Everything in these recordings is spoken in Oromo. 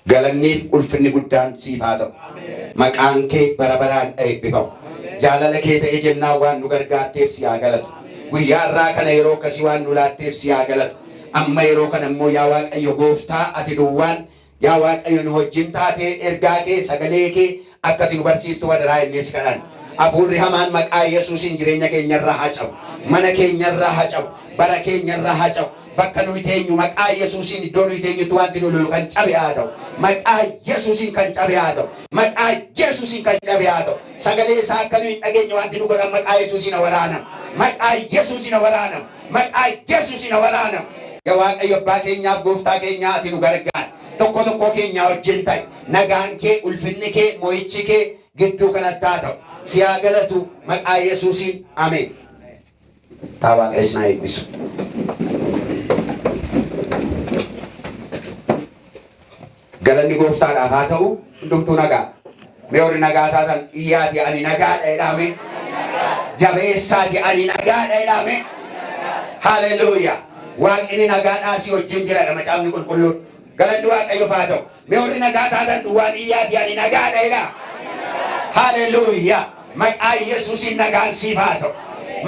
Galanniif ulfinni guddaan siif haa ta'u. Maqaan kee bara baraan eebbifamu. Jaalala kee ta'ee jennaan waan nu gargaarteef si haa galatu. Guyyaa irraa kana yeroo akkasii waan nu laatteef si haa galatu. Amma yeroo kana immoo yaa Waaqayyo gooftaa ati duwwaan yaa Waaqayyo nu wajjin taatee ergaa kee sagalee kee akka ati nu barsiiftu wadaraa innis kadhan. Afuurri hamaan maqaa Yesuusiin jireenya keenyarraa haa cabu. Mana keenyarraa haa cabu. Bara keenyarraa haa cabu. Bakka nuyi teenyu maqaa Yesuusiin iddoo nuyi teenyutti wanti nu lolu kan cabe haa ta'u. Maqaa Yesuusiin kan cabe haa ta'u. Maqaa Yesuusiin kan cabe haa ta'u. Sagalee isaa akka nuyi hin dhageenye wanti nu godhan maqaa Yesuusiin waraanam. Maqaa Yesuusiin waraanam. Maqaa Yesuusiin waraanam. Yaa Waaqayyo abbaa keenyaaf gooftaa keenyaa ati nu gargaar. Tokko tokko keenyaa wajjin ta'i. Nagaan kee, ulfinni kee, mo'ichi kee gidduu kanatti haa ta'u. Si haa galatu maqaa Yesuusiin. Ameen. Taa Waaqayyo isin haa eebbisu. Galanni gooftaadhaaf haa ta'u hundumtuu nagaa. Mee warri nagaa taatan iyyaati ani nagaadha jedhame. Jabeessaati ani nagaadha jedhame. Haleluuyaa. Waaqni nagaadhaa si wajjin jira macaafni qulqulluun. Galanni Waaqayyoof haa ta'u. Mee warri nagaa taatan duwwaan iyyaati ani nagaadha jedhaa. Haleluuyaa. Maqaa Yesuusiin nagaan siif haa ta'u.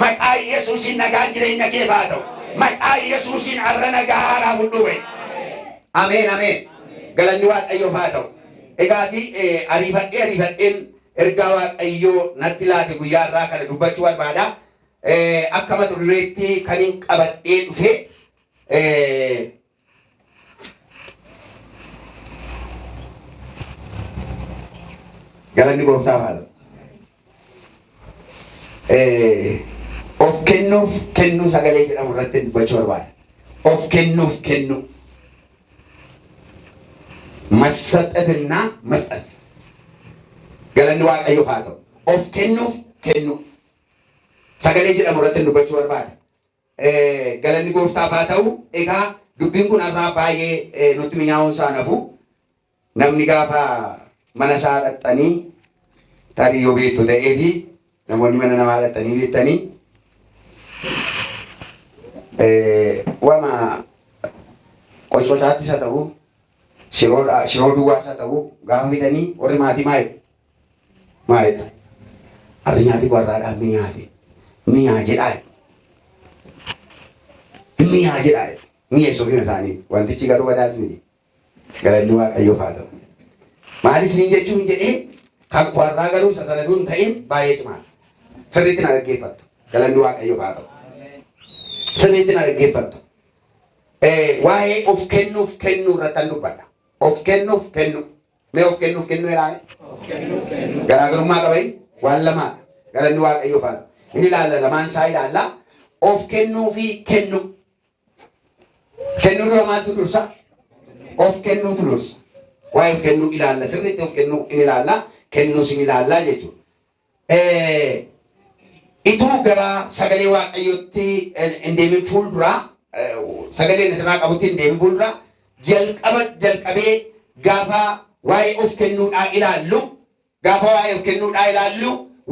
Maqaa Yesuusiin nagaan jireenya keef haa ta'u. Maqaa Yesuusiin har'a nagaa haaraa fuudhuube. Ameen ameen. Galanni Waaqayyoof haa ta'u. Egaati ariifadheen ergaa Waaqayyoo natti laate guyyaa irraa kana dubbachuu barbaada. Akka mata dureetti kan hin qabadhee dhufe galanni gooftaaf haa ta'u. Of kennuuf kennuu sagalee jedhamu irratti dubbachuu barbaada. Of kennuuf kennuu. መሰጠትና መስጠት ገለኒ waaqayyo faatu of kennuuf kennu sagalee jedhamu irratti dubbachuu barbaada. Galanni gooftaaf haa ta'u. Egaa dubbiin kun irraa baay'ee nutti mi'aawuun isaa nafu namni gaafa mana isaa dhaxxanii tarii yoo beektu ta'ee fi namoonni mana namaa dhaxxanii beektanii wama qocotaattis haa ta'u shiroo duwwaas haa ta'u gaafa fidanii warri maatii maayedha. Harri nyaati warraadhaan mi'aa jedhaa mi'eessuuf hima isaanii wantichi garuu badaas miti. Galanni waaqayyoof haa ta'u. Maalis niin jechuun jedhee kan warraa garuu sasalatuun ta'in baay'ee cimaa sirriitti na dhaggeeffattu. Galanni waaqayyoof haa ta'u. Sirriitti na dhaggeeffattu. Waa'ee of kennuuf kennuu irratti dubbadha. Of kennuuf kennu. Mee of kennuuf kennu jedhame? Garaagarummaa qabai waan lamaadha. Galanni waaqayyoof haa ta'u. Inni ilaalla lamaan isaa ilaalla. Of kennuu fi kennu. Kennuu dura maaltu dursa? Of kennuutu dursa. Waa'ee of kennuu ilaalla. Sirriitti of kennuu in ilaalla. Kennuus in ilaalla jechuudha. Ituu gara sagalee waaqayyootti hin deemin fuulduraa sagaleen isirraa qabutti hin deemin fuuldura jalqabee gaafa waa'ee of kennuudhaa ilaallu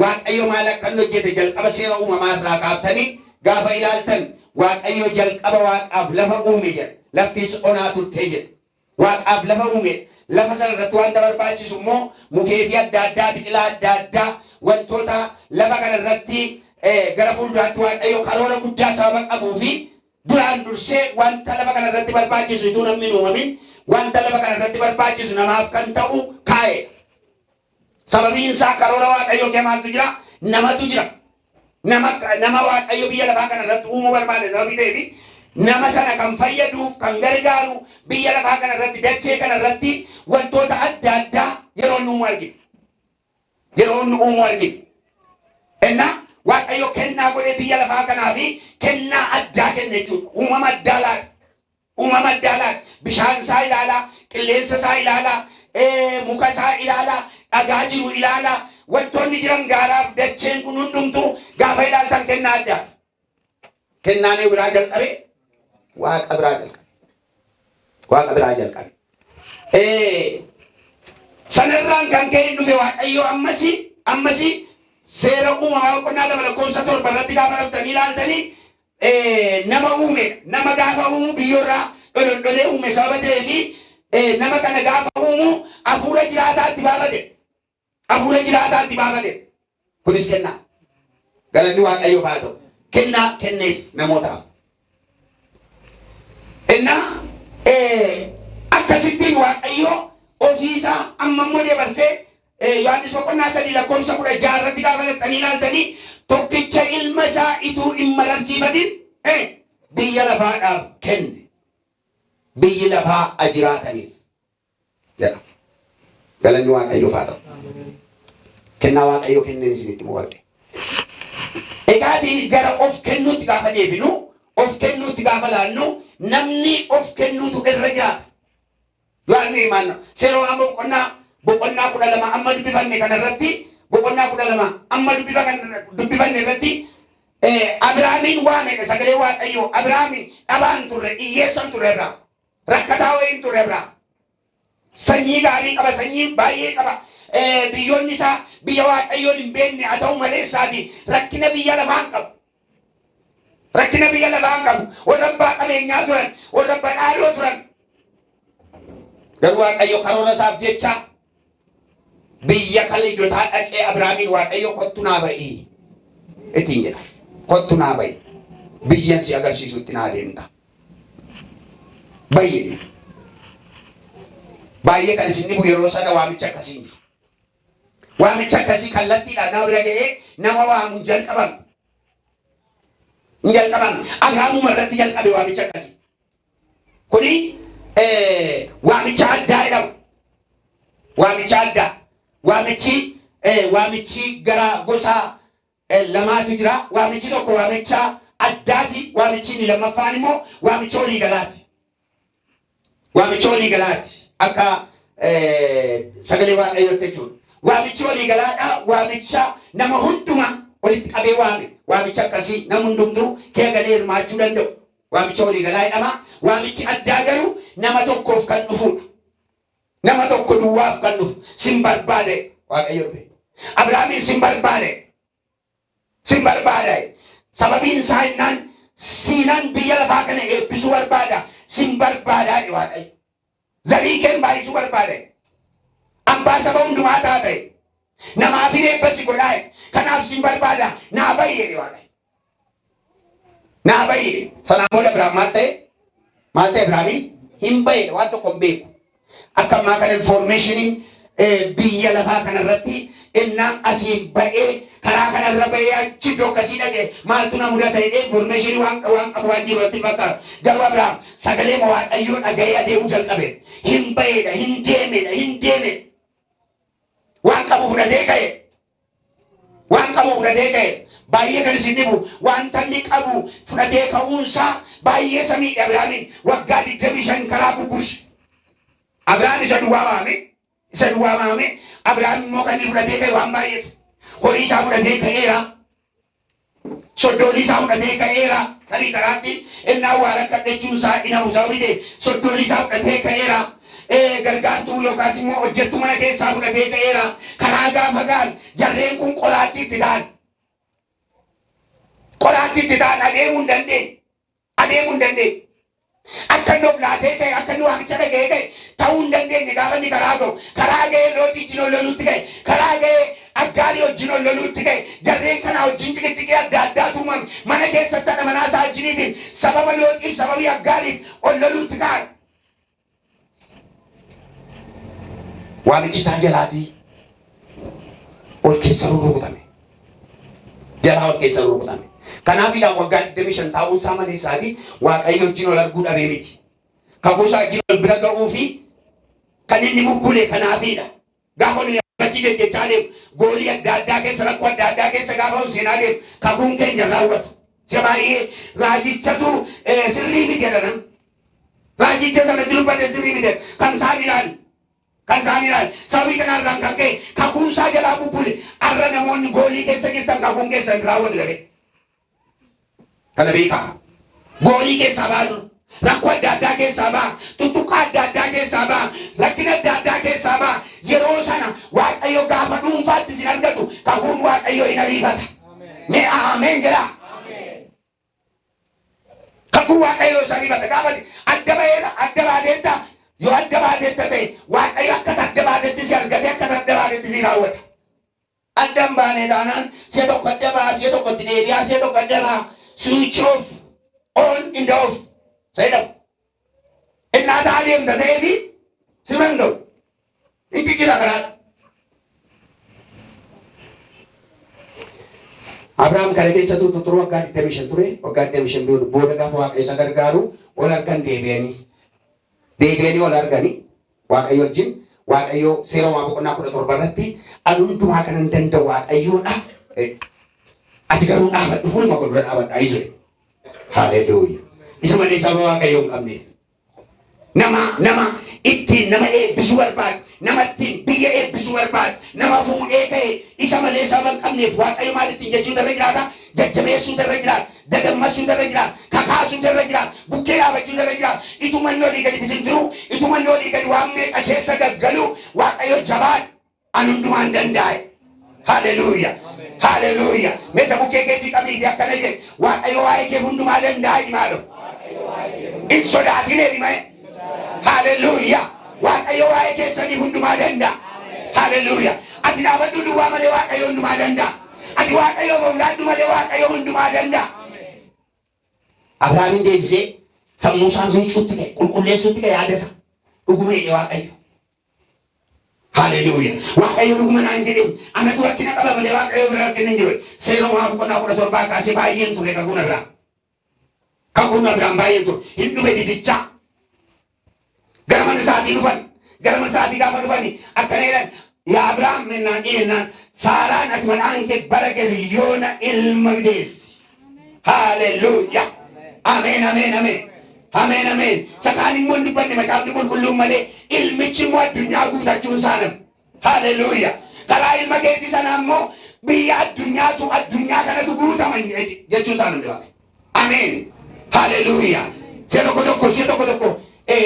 Waaqayyo maal akka inni hojjete jalqaba seera uumamaa irraa kaaftanii gaafa ilaaltan Waaqayyo jalqaba waaqaaf lafa uume jedha. Laftis onaa turtee jedha. Waaqaaf lafa uume lafa sana irratti wanta barbaachisu immoo mukeetii adda addaa biqilaa adda addaa wantoota lafa kana irratti gara fuulduraatti Waaqayyo karoora guddaa sababa qabuu fi duraan dursee wanta lafa kana irratti barbaachisu ituu namni hin uumamin wanta lafa kana irratti barbaachisu namaaf kan ta'u kaa'e. Sababiin isaa karoora Waaqayyo maaltu jira? Namatu jira. Nama Waaqayyo biyya lafaa kana irratti uumuu barbaade sababii ta'eef nama sana kan fayyaduuf kan gargaaru biyya lafaa kana irratti dachee kana irratti wantoota adda addaa yeroo inni uumu argina. Innaa Waaqayyo kennaa godhee biyya lafaa kanaa fi kennaa addaa kenna jechuudha. Uumama addaa laata. Bishaan isaa ilaalaa, qilleensa isaa ilaalaa, muka isaa ilaalaa, dhagaa jiru ilaalaa. Wantoonni jiran gaaraaf dacheen kun hundumtuu gaafa ilaaltan kennaa addaa. Kennaan biraa jalqabe Waaqa biraa jalqabe. Sanarraan kan ka'e dhufe Waaqayyo ammasi seera uumamaa boqonnaa 2:7 irratti gaafa dhuftanii ilaaltanii nama uume nama gaafa uumu biyyoorraa dhodholee uume sababa ta'eef nama kana gaafa uumu uumu hafuura jiraataatti baafate. Hafuura jiraataatti baafate. Kunis kennaa. Galanni Waaqayyoof haa ta'u. Kennaa kenneef namootaaf. Innaa akkasittiin Waaqayyo ofiisaa ammammoo dabarsee Yohaannis boqonnaa 3:16 irratti gaafa laxxanii ilaaltanii tokkicha ilma isaa ituu hin mararsiifatin biyya lafaadhaaf kenne. Biyyi lafaa ajiraataniif jedha. Galanni Waaqayyoof haa ta'u. Kennaa Waaqayyo kenneen isinitti mu'adhe. Egaadii gara of kennuutti gaafa deebinu, of kennuutti gaafa laannu namni of kennuutu irra jiraata. Yohaanni himanna seeroo boqonnaa 12 amma dubbifanne kanarratti boqonnaa 12 amma dubbifanne irratti Abrahaamiin waamedha sagalee Waaqayyoo. Abrahaami dhabaan turre, hiyyeessan turre irraa, rakkataa wayiin turre irraa, sanyii gaarii qaba, sanyii baay'ee qaba. Biyyoonni isaa biyya Waaqayyoon hin beekne haa ta'u malee isaati rakkina biyya lafaan qabu. Rakkina biyya lafaan qabu. Warra abbaa qabeenyaa turan, warra abbaa dhaaloo turan. Garuu Waaqayyo karoora isaaf jecha biyya Kaldiyotaa dhaqee Abrahaamiin Waaqayyo kottu naa ba'ii ittiin jedha. Kottu naa ba'i. Biyyan si agarsiisutti naa deemta. Bayyee. Baay'ee kan isin dhibu yeroo sana waamicha akkasii jiru. Waamicha akkasii kallattiidhaan nama bira ga'ee nama waamu hin jalqaban. Hin jalqaban. Abrahaamuma irratti jalqabe waamicha akkasii. Kuni waamicha addaa jedhama. Waamicha addaa. Waamichi gara gosa lamaatu jira. Waamichi tokko waamicha addaati. Waamichi inni lammaffaan immoo waamicha olii galaati. Waamicha olii galaati. Akka sagalee Waaqayyootti jechuudha. Waamichi olii galaadha. Waamicha nama hundumaa walitti qabee waame. Waamicha akkasii nama hundumtuu kee galee hirmaachuu danda'u. Waamicha olii galaa jedhama. Waamichi addaa garuu nama tokkoof kan dhufudha. Nama tokko duwwaaf kan dhufu. Sin barbaade Waaqayyo dhufe. Abrahaamin sin barbaade. Sin barbaade. Sababiin isaa innaan siinaan biyya lafaa kana eebbisuu barbaada. Sin barbaadaa Waaqayyo. Zarii keen baay'isuu barbaade. Abbaa saba hundumaa taate. Namaaf hin eebbasi godhaa. Kanaaf sin barbaada. Naa bayyee Waaqayyo. Naa bayyee. Sanaan booda Abrahaam maal ta'e? Maal ta'e Abrahaamiin? Hin bayyee waan tokko hin beeku. Akka ammaa kana informationiin biyya lafaa kanarratti innaan asiin ba'ee karaa kanarra ba'ee achi iddoo akkasii dhaqee maaltu na mudata jedhee informationii waan qabu waan jirutti fakkaatu. Garuu Abrahaam sagalee Waaqayyoo dhaga'ee adeemuu jalqabe. Hin ba'eedha, hin deemedha. Waan qabu fudhatee ka'e. Waan qabu fudhatee ka'e. Baay'ee kan isin dhibu wanta inni qabu fudhatee ka'uunsaa baay'ee samiidha. Abrahaamiin waggaa 25 karaa bubbush. Abrahaam isa duwwaa waame. Abrahaam immoo kan inni fudhatee ka'e waan baay'eetu. Horii isaa fudhatee ka'eera. Soddoolii isaa fudhatee ka'eera. Tarii karaatti innaa waa rakkadhechuun isaa inamu isaa fudhate soddoolii isaa fudhatee ka'eera. Gargaartuu yookaas immoo hojjettuu mana keessaa fudhatee ka'eera. Karaa gaafa gaal jarreen kun qoraattii itti ta'an. Qoraattii itti ta'an adeemuu hin dandeenye. Akka inni of laatee ka'e, akka inni waamicha dhaga'ee ka'e ta'uu hin dandeenye gaafa inni karaa ga'u. Karaa ga'ee Looxii wajjin ol loluutti ka'e. Karaa ga'ee Aggaarii wajjin ol loluutti ka'e. Jarreen kanaa wajjin ciqicidii adda addaatu uumame. Mana keessatti haadha manaa isaa wajjiniitiin sababa Looxiif sababii Aggaariif ol loluutti ka'an. Waamichi isaa jalaatii ol keessa rurrukutame. Jalaa ol keessa rurrukutame. Kanaafidhaan waggaa 25 taa'uun isaa malee isaati Waaqayyo wajjin ol arguu dhabee miti. Kakuu isaa wajjin ol bira ga'uu fi kan inni bubbule kanaafidha. Gaafa inni achi jechaa deemu goolii adda addaa keessa rakkoo adda addaa keessa gaafa seenaa deemu kakuun keenya raawwatu. Se baay'ee raajichatu sirrii miti jedhan. Raajicha sana dubbate sirrii miti kan isaan ilaalu. Sababii kanarraan kan ka'e kakuun isaa jalaa bubbule arra namoonni goolii keessa jirtan kakuun keessa hin raawwatu dhabe. Kana beekaa. Goolii keessaa baatu. Rakkoo adda addaa keessaa baa. Tuttuqaa adda addaa keessaa baa. Rakkina adda addaa keessaa baa. Yeroo sana Waaqayyo gaafa dhuunfaatti isin argatu kakuun Waaqayyo hin ariifata. Mee ameen jedhaa. Kakuun Waaqayyo isa ariifata. Gaafa adda baateetta yoo adda baateetta ta'e Waaqayyo akka raawwata. Addaan baanee taanaan si'a tokko adda baa, si'a tokko itti deebi'aa, si'a tokko adda baa. Switch off, on in the off. Sayyidam. Innaa ta'a deemta ta'eefi siman ga'u. Itti jira karaa. Abrahaam kana keessa turuu waggaa 25 ture. Waggaa 25 booda gaafa Waaqayyo isa gargaaru ol argan deebi'anii ol arganii Waaqayyo wajjin. Waaqayyo seera waa boqonnaa 17 irratti ani hundumaa kana hin danda'u Waaqayyoodha. Ati garuu dhaabadhu, fuuluma koo dura dhaabadhaa isee. Haaleluyyaa. Isa malee saba Waaqayyo hin qabne. Nama ittiin nama eebbisuu barbaadu, nama ittiin biyya eebbisuu barbaadu, nama fuudhee ka'e isa malee saba hin qabneef Waaqayyo maal ittiin jechuu irra jiraata? Jajjabeessuu irra jiraata, dadammaqsuu irra jiraata, kakaasuu irra jiraata, bukkee dhaabachuu irra jiraata. Itumanni olii gadi bitindiruu, itumanni olii gadi waan meeqa keessa gaggaluu Waaqayyo jabaan an hundumaan danda'e. Haaleluyyaa. Haaleluyyaa. Meeshaa bukkee keetii qabiitii akkana jedhe Waaqayyo waa'ee kee hundumaa danda'a himaadho. In sodaatinee hima'e. Haaleluyyaa. Waaqayyo waa'ee keessanii hundumaa danda'a. Haaleluyyaa. Ati dhaabadhu duwwaa malee Waaqayyo hundumaa danda'a. Ati Waaqayyo boongaadhu malee Waaqayyo hundumaa danda'a. Abrahaamin deebisee sammuu isaa miicuutti ka'e, qulqulleessuutti ka'e yaada isaa. Dhuguma jedhe Waaqayyo. Haaleluyyaa. Waaqayyo dhuguma naan jedhe anatu rakkina qaba malee Waaqayyo bira rakkina hin jiru. Seera uumamaa boqonnaa 17 kaasee baay'een ture kakuun irraa. Kakuun Abrahaam baay'een ture. Hin dhufe didichaa. Gara mana isaatii dhufan. Gara mana isaatii gaafa dhufani akkana jedhan yaa Abrahaam mennaan dhiyeennaan Saaraan ati madhaan kee bara galiyoona ilma deessi. Haaleluyyaa. Ameen ameen ameen. Ameen ameen. Sakaan immoo hin dubbanne macaafni qulqulluun malee ilmichi immoo addunyaa guutachuun isaanam. Haaleluyyaa. Karaa ilma keetii sana immoo biyya addunyaa kanatu guutaman jechuun isaanam dhibaame. Ameen. Haaleluyyaa. Si'a tokko tokko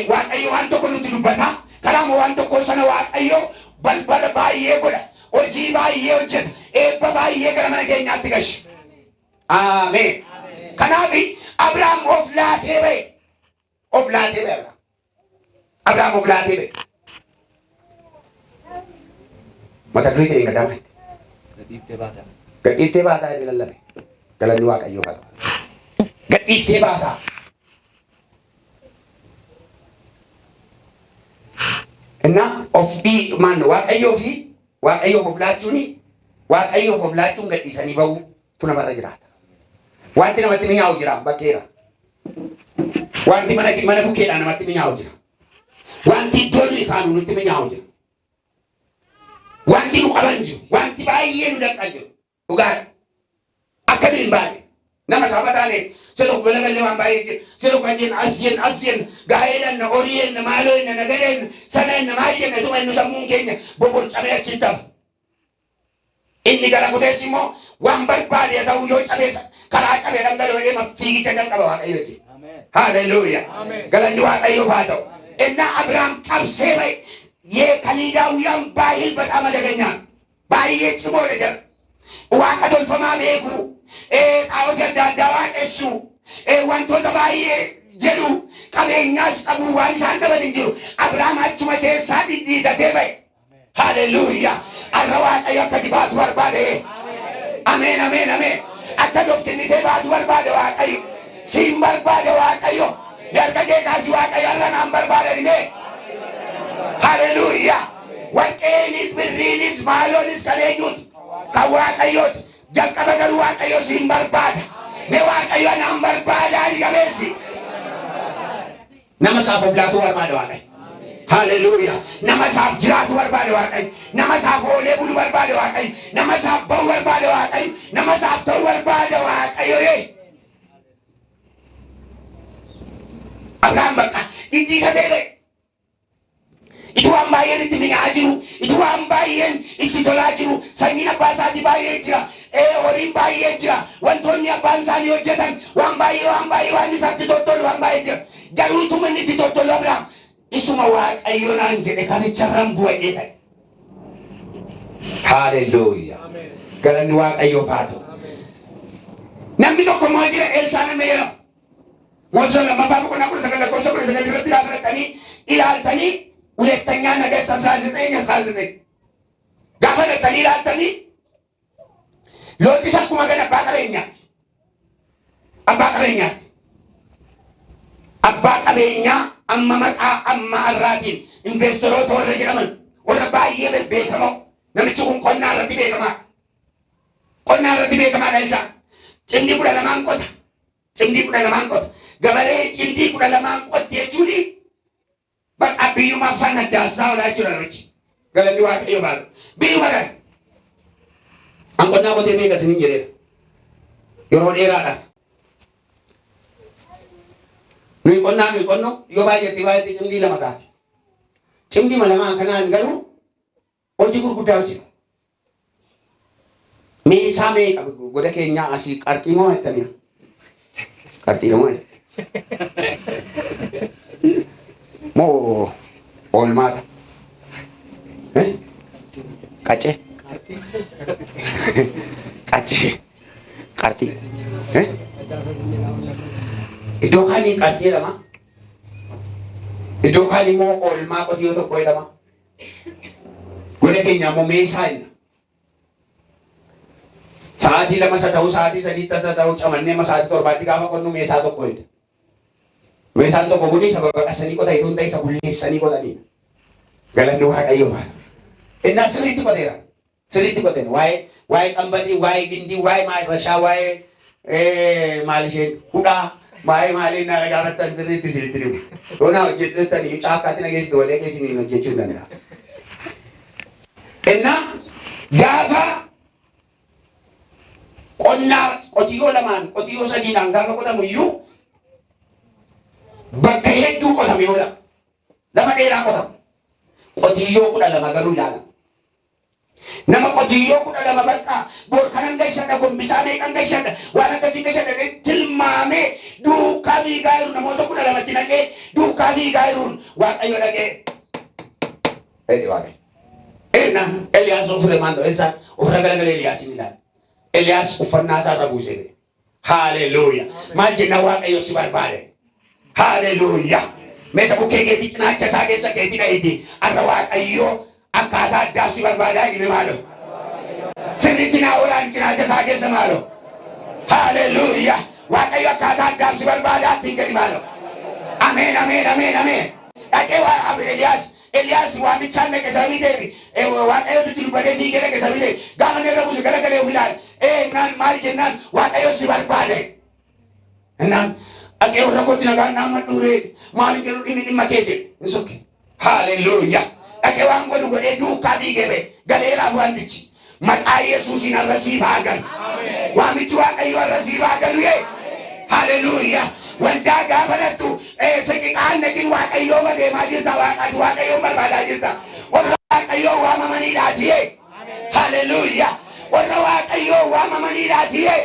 Waaqayyo waan tokko nuti dubbata. Karaama waan tokko sana Waaqayyo balbala baay'ee godha. Hojii baay'ee hojjeta. Eebba baay'ee gara mana keenyaatti galcha. Ameen. Kanaaf Abrahaam of laatee ba'e. Abrahaam of laatee ba'e. Mata durii ta'e gaddaama. Gadhiiftee baataa jedhe lallabe. Galanni Waaqayyoo haa ta'u. Gadhiiftee baataa. እና waaqayyoof of laachuun gadhiisanii ba'uutu namarra jiraata. Wanti namatti mi'aawu jira bakkeera. Wanti mana bukeedhaan namatti mi'aawu jira. Wanti iddoo nuyi kaanu nutti mi'aawu jira. Wanti nu qaban jiru. Wanti baay'ee nu danqan jiru. Dhugaadha. Akka nuyi hin baane. Nama saba taane selo galagalee waan baay'ee jiru. Selo kajeen asyen gaa'eedhaan na oliyeen na maalooyin na nagadeen saneen na maayyeen na dhuma inni sammuun keenya boborcamee achiin ta'a. Inni gara kuteessi immoo waan barbaade ta'uu yoo cabeessa karaa cabee dhangala'oo deema fiigicha jalqaba Waaqayyooti. Haaleluyyaa. Galanni Waaqayyoof haa ta'u. Innaa Abrahaam cabsee ba'e የከሊዳውያን ባህል በጣም አደገኛ ባየ ጽሞለ ጀር ዋቀ ዶልፈማ ቤኩ ጣዖት ያዳዳዋ እሱ ዋንቶተ ባየ ጀሉ ቀበኛስ ቀቡ ዋንሳን ደበል እንጂ አብርሃም አቹ መቴሳ ዲዲተቴ በይ ሃሌሉያ አረዋቀ የከዲባት ወርባዴ አሜን አሜን አሜን አተዶፍትኒቴ ባት ወርባዴ ዋቀዩ ሲም በርባዴ ዋቀዩ ደርቀጌ ካሲ ዋቀዩ አረናም በርባዴ ዲሜ Hallelujah. Waqeenis birriinis maalonis qabeenyuut kan waaqayyoot jalqaba garuu waaqayyo siin barbaada. Mee waaqayyo anaan barbaadaa dhiyameessi. Nama isaaf of laatuu barbaada waaqayyo. Hallelujah. Nama isaaf jiraatu barbaada waaqayyo. Nama isaaf oolee bulu barbaada waaqayyo. Nama isaaf ba'u barbaada waaqayyo. Nama isaaf ta'u barbaada waaqayyo. Abrahaam bakka dhidhiika ta'e. Itu waan baay'een itti mi'aa jiru, itu waan baay'een itti tolaa jiru, sanyiin abbaa isaatii baay'ee jira, horiin baay'ee jira, wantoonni abbaan isaanii hojjetan waan baay'ee waan isaatti tottolu waan baay'ee jira. Garuu utuma inni itti tottolu Abrahaam isuma waaqayyo naan jedhe kanicharran bu'ee ta'e. Haaleluyyaa. Galanni waaqayyoof haa ta'u. Namni tokko moo jira Elsaan nama jedhama. Mootii lammaffaa boqonnaa 19 irratti ilaaltanii ሁለተኛ ነገሥት 19:19 Gaafa dhaqanii ilaaltanii Looxis akkuma kana abbaa qabeenyaati. Abbaa qabeenyaati. Abbaa qabeenyaa amma maqaa amma arraatiin investoroota warra jedhaman warra baay'ee beekamoo namichi kun qonnaa irratti beekamaa. Qonnaa irratti beekamaadha isaa. Cimdii 12 qota. Cimdii 12 qota. Gabalee cimdii 12 qotti jechuun bakka biyyummaa afaan addaasaa olaa jechuudha namichi. Galanni Waaqayyo baala. Biyyuma kana. An qonnaa qotee beeka isiniin jedheera. Yeroo dheeraadhaaf. Nuyi qonnoo yoo baay'eetti cimdii 2 taati. Cimdii 2 kanaan garuu hojii gurguddaa hojjeta. Meeshaa meeqa goda keenyaa asii qarxii moo jettanii? Qarxii moo? Moo oolmaadha? Qaccee? Qaccee? Qarxii? Iddoo kaanii qarxii jedhama. Iddoo kaanii immoo oolmaa qotiyyoo tokko jedhama. Goda keenyaa immoo meeshaa jenna. Sa'aatii 2 ta'uu sa'aatii 3 ta'uu camannee sa'aatii 7 gaafa qonnu meeshaa tokko jedha. Meeshaan tokko kuni sababa qasanii qotanii tun ta'e isa bulleessanii qotaniidha. Galanni Waaqayyoo baala. Innaa sirriitti qoteera. Sirriitti qoteera. Waa'ee qambadii, waa'ee gindii, waa'ee rashaa, waa'ee maal isheen hudhaa, waa'ee maalii naa dhagaafattan sirriitti sirriitti dhibu. Yoo naa hojjettanii caakkaatti nageessitu walee keessaniin hojjechuu hin danda'a. Innaa gaafa qonnaa qotiyyoo 2 qotiyyoo 3 gaafa qotamu iyyuu bakka hedduu qotame yoo lafa dheeraa qotamu. Qotiyyoo 12 garuu ilaala. Nama qotiyyoo 12 bakka bor kanan gashadha gombisaa meeqan gashadha waan akkasii gashadha tilmaamee duukaa fiigaa jiru namoota 12tti naqee duukaa fiigaa jiruun Waaqayyo dhaqee. Waaqayyo. Eliyaas ofirra maandoo Elsaan ofirra galagalee Eliyaasin ilaala. Eliyaas uffannaa isaa irra buusee. Haleluuyaa. Maal jenna Waaqayyo si barbaade. Haleluuyaa. Meeshaa bukkee keetii cinaacha isaa keessa keetii dha'iiti. Arra Waaqayyo akkaataa addaa si barbaadaa inni maalo. Sirriitti naa oolaan cinaacha isaa keessa maalo. Haleluuyaa. Waaqayyo akkaataa addaa si barbaadaa ittiin gadi maalo. Ameen ameen ameen ameen. Dhaqee Eliyaas waamichaan dhaqe sababii ta'e Waaqayyo dudduubatee fiigee dhaqe sababii ta'e gaafa irra buuse galagalee ofiilaan naan maal jennaan Waaqayyo si barbaade. Naan dhaqee warra kootti nagaan nama dhuuree maaliin jedhu dhimma keete hin sokke. Haleluuyaa. Dhaqee waan godhu godhee duukaa fiigee ba'e galeeraaf waantichi maqaa Yesuusiin har'a siif haa galu. Waamichi Waaqayyo har'a siif haa galu. Haleluuyaa. Waldaa gaafa dhattu seqiqaan naqin Waaqayyoo badeemaa jirta Waaqayyoon barbaadaa jirta. Warra Waaqayyoo waamamaniidhaatiye. Haleluuyaa. Warra Waaqayyoo waamamaniidhaatiye.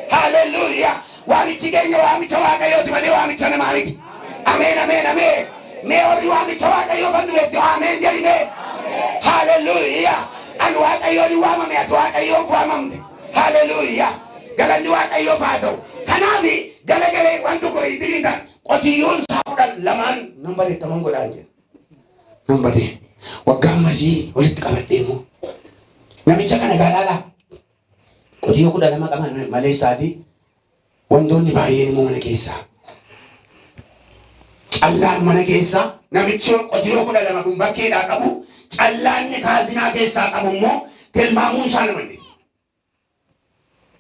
Haleluuyaa. Waamichi keenya waamicha Waaqayyooti malee waamicha namaa miti. Ameen ameen ameen. Mee warri waamicha Waaqayyoo kan nuyetti ameen jedhime. Haleluuyaa. Ani Waaqayyoon waamame ati Waaqayyoof waamamte. Haleluuyaa. Galanni Waaqayyoof haa ta'u. Kanaaf galagalee waan tokko ittiin qotiyyoon isaa 12 nan bareettaman godhaan jedha. Nan badee waggaa ammasii walitti qabadhee immoo namicha kana gaalaala qotiyyoo 12 qaban malee isaati wantoonni baay'een immoo mana keessaa. Callaan mana keessaa namichi qotiyyoo 12 kun bakkeedhaa qabu callaanni kaazinaa keessaa qabu immoo tilmaamuun isaa namanne.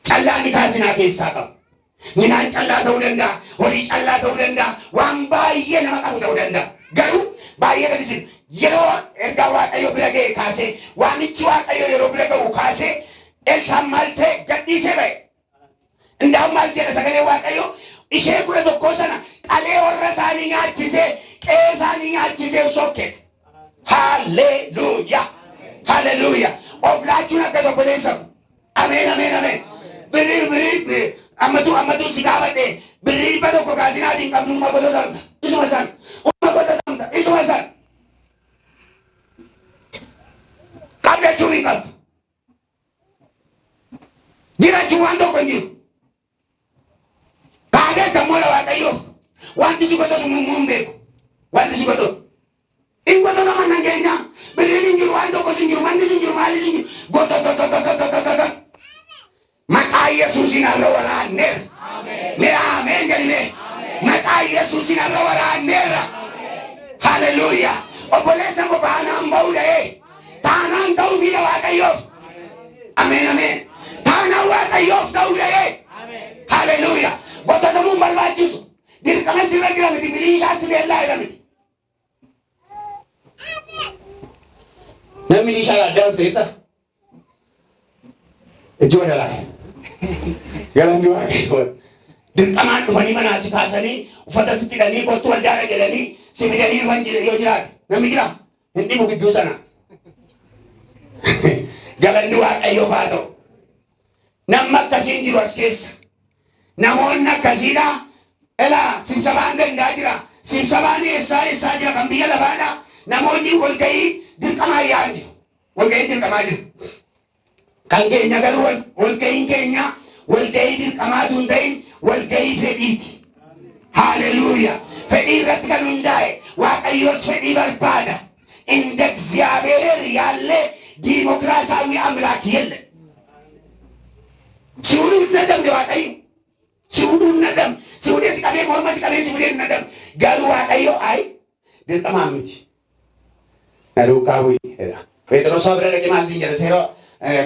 Callaanni kaazinaa keessaa qabu. Minaan callaa ta'uu danda'a, horii callaa ta'uu danda'a, waan baay'ee nama qabu ta'uu danda'a. Garuu baay'ee kan isin yeroo ergaa Waaqayyo bira ga'e kaasee waamichi Waaqayyo yeroo bira ga'u kaasee Elsaan maal ta'e gadhiisee ba'e. Indaa'u maal jedha sagalee Waaqayyo ishee 11 sana qalee warra isaanii nyaachisee qe'ee isaanii nyaachisee sokke. Haleluuyaa. Haleluuyaa. Of laachuun akkas obboleessa. Ameen ameen ameen. Birii. Ammatu si gaafadhe birrii tokko kaazinaatiin qabdu uma godhatamta. Isuma san. Uma godhatamta. Isuma san. Qabdachuu hin qabdu. Jiraachuu waan tokko hin jiru. Kaadee tammoodha Waaqayyoof. Wanti si godhatu hin beeku. Wanti si godhatu. Hin godhatu nama nan keenya. Birriin hin jiru waan tokko sin jiru manni sin jiru maali sin jiru. waaqayyoof. Ameen ameen. Taana waaqayyoof ta'uu dha'ee. Haleluuyaa. Gototamuun barbaachisu. Dirqama sirra jira miti miliishaa sileellaa jedha miti. Namni miliishaa adda ta'eetta. Ijoo dalaa. Galanni waaqayyoo. Dirqamaan dhufanii manaa si kaasanii uffata sitti hidhanii kottu waldaadha jedhanii si fidanii dhufan yoo jiraate namni jira hin dhibu gidduu sana. Galanni waaqayyoof haa ta'u. Namni akkasiin jiru as keessa. Namoonni akkasiidha. Elaa sibsabaan gandaa jira. Sibsabaan eessaa jira kan biyya lafaadha. Namoonni walgahii dirqamaa yaa'an jiru. Walgahii dirqamaa jiru. Kan keenya garuu walgahiin keenya walgahii dirqamaatu hin ta'in walgahii fedhiiti. Haleluuyaa. Fedhii irratti kan hundaa'e waaqayyoos fedhii barbaada. እንደ እግዚአብሔር ያለ ዲሞክራሲያዊ አምላክ የለም። ሲውሉ ነደም ለዋቀዩ ሲውሉ ነደም ሲውሉ ሲቀበ ሞርማ ሲቀበ ሲውሉ ነደም ጋሩ ዋቀዩ አይ ደጠማምቲ አሉካዊ ጴጥሮስ አብረ ለቀማል ዲንጀ ሰሮ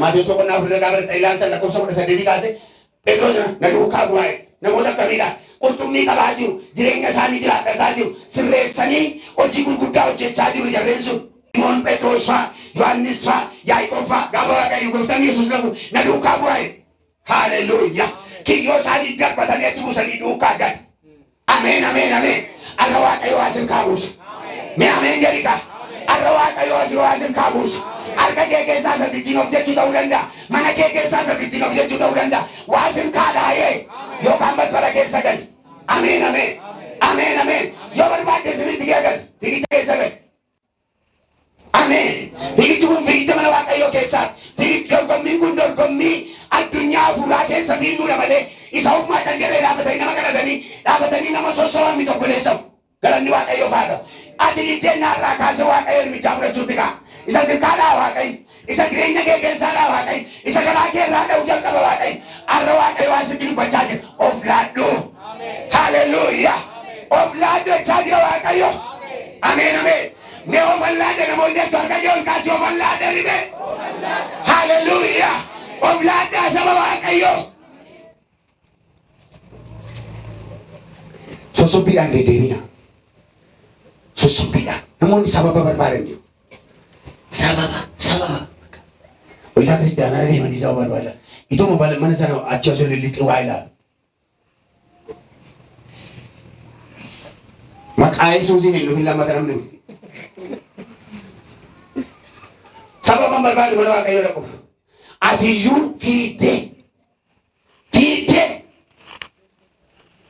ማቴዎስ ወቆና ፍረ ጋር ጠይላንተ ለቆሰ ወደ ሰደዲ ካሴ ጴጥሮስ ነሉካዊ አይ ነሞታ ከሚዳ ቁርጡሚ ቀባጅሩ ጅሬኛ ሳኒ ጅራ ቀታጅሩ ስሬሰኒ ኦጂ ጉርጉዳ ኦጀቻ ጅሩ ጀሬንሱ ሲሞን ጴጥሮስ ዮሐንስ ያዕቆብ ጋባ ቀዩ ጎፍታን ኢየሱስ ለቡ ነሉካዊ አይ ሃሌሉያ ኪዮ ሳኒ ደርበታን የትቡ ሰኒ ዱካ ጋር አሜን አሜን አሜን አረዋ ቀዩ አስን ካቡስ ሜ አሜን ጀሪካ አረዋ ቀዩ አስን ካቡስ Arka kee keessaa sadittiin of jechuu ta'uu danda'a. Mana kee keessaa sadittiin of jechuu ta'uu danda'a. Waasin kaadhaayee yookaan basbala keessa gali. Ameen ameen. Ameen ameen. Yoo barbaadde sirriitti kee gali. Fiigicha keessa gali. Ameen. Fiigichi kun fiigicha mana waaqayyoo keessaa. Dorgommiin kun dorgommii addunyaa fuuraa keessa fiinnuudha malee isa ofumaa kan jedhee dhaabatanii nama sossoo'an miti obboleessamu. Galanni waaqayyoof haa ta'u. Ati liddeen naarraa kaasee waaqayyo hirmichaa fudhachuutti ka'a. Isa zirkaadhaa waaqayyo. Isa jireenya kee keessaadhaa waaqayyo. Isa garaa kee irraa dha'u jalqaba waaqayyo. Arra waaqayyo waan sitti dubbachaa jira. Of laadhuu. Haleluuyaa. Of laadhuu jechaa jira waaqayyo. Ameen ameen. Mee of laadhe namoonni akka harka ol kaasee of laadhe ribe. Haleluuyaa. Of laadhaa saba waaqayyo. Sossobbiidhaan deddeebina. Sossobbiidhaan. Namoonni sababa barbaadan jiru. Sababa. Waldaa kiristaanaa deemanii sababa barbaadan. Itoo mana sana achi osoo lixxi waa ilaalu. Maqaa Yesuusiin hin dhufin lammata namni. Sababa barbaadu mana waaqayyoo dhaquuf. Atiyyuu fiiddee.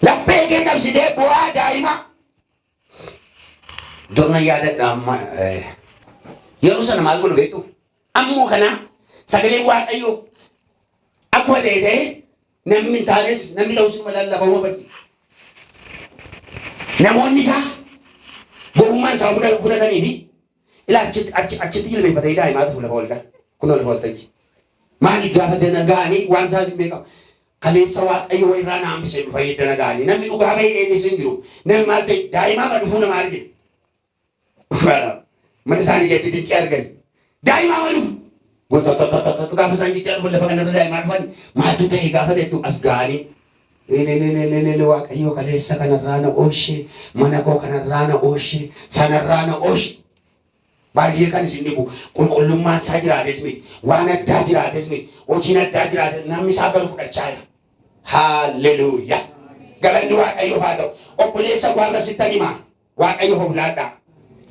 Laphee kee qabsitee bu'aa daa'ima. Dorna yaadadha amma yeroo sana maal godhu beektu ammoo kana sagalee waaqayyoo akkuma ta'e namni hin taanes namni ta'us nama lallabamuu barsiisa. Namoonni isaa gowwummaan isaa fudhatanii fi ilaa achitti jilbeenfatee daa'imaa dhufu lafa waldaa kun lafa waltajji. Maali gaafa dana ga'anii waan isaas hin beekamu. Kaleessa waaqayyo irraa naambisee dhufa dana ga'anii namni dhugaa bahee dheedessu hin jiru. Namni maal ta'e daa'imaa ma dhufuu nama argine. Mana isaanii keessatti dinqii argan. Daa'imaa ma dhufu. Gootota gaafa isaan jechaa dhufu lafa kanarra daa'imaa dhufan maaltu ta'e gaafa ta'ettu as ga'anii. Waaqayyo kaleessa kanarraa na oolche mana koo kanarraa na oolche sanarraa na oolche. Baay'ee kan isin dhibu qulqullummaan isaa jiraates miti waan addaa jiraates miti hojiin addaa jiraates namni isaa galu fudhachaa jira. Haalleluuyaa. Galanni waaqayyoof haa ta'u. Obboleessa warra sittan himaa waaqayyoof of laadhaa.